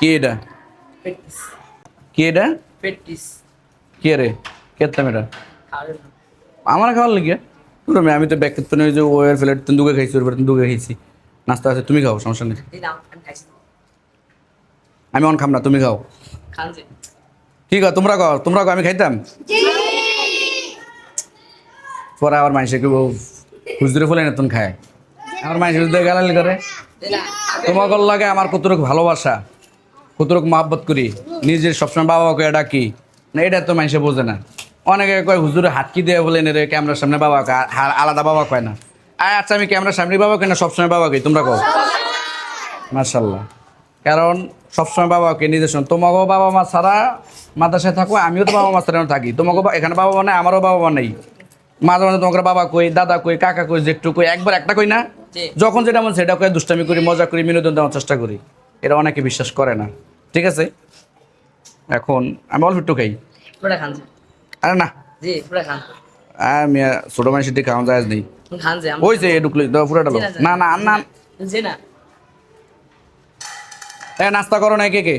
কি এটা পেটিস কি এটা পেটিস কে রে কেতাম এটা খাবেন না আমার খাওয়ার লেগে তোর আমি তো ব্যাগ তো যে ওয়ের ফ্লেট তুমি দুগে খাইছি ওর তুমি দুগে খাইছি নাস্তা আছে তুমি খাও সমস্যা নেই এই নাও আমি খাইছি আমি অন খাম না তুমি খাও খান যে কি খাও তোমরা খাও আমি খাইতাম পরে আবার মানুষে কেউ হুজুরে ফলে নতুন খায় আমার মানুষ হুজুরে গালালি করে তোমাকে লাগে আমার কতটুক ভালোবাসা কতটুক মহাব্বত করি নিজের সবসময় বাবাকে ডাকি না এটা তো মানুষে বোঝে না অনেকে কয় হুজুরে হাতকি দিয়ে বলে নে রে ক্যামেরার সামনে বাবাকে আলাদা বাবা কয় না আচ্ছা আমি ক্যামেরার সামনে বাবা কই না সবসময় বাবাকে তোমরা কও মার্শাল্লাহ কারণ সবসময় বাবাকে নিজের সঙ্গে তোমাকেও বাবা মা ছাড়া মাদ্রাসায় থাকো আমিও তো বাবা মা ছাড়া থাকি তোমাকে এখানে বাবা মা নাই আমারও বাবা মা নেই মাঝে মাঝে তোমাকে বাবা কই দাদা কই কাকা কই জেঠু কই একবার একটা কই না যখন যেটা মন সেটা কই দুষ্টামি করি মজা করি বিনোদন দেওয়ার চেষ্টা করি এটা অনেকে বিশ্বাস করে না ঠিক আছে এখন আমি অল্প একটু খাই পুরা খান যে আরে না জি পুরা খান আমি ছোটো মানুষের দিকে খাওয়া যায় নেই খান যে ওই যে ঢুকলি পুরাটা লোক না না আর না যে না নাস্তা করো না কে কে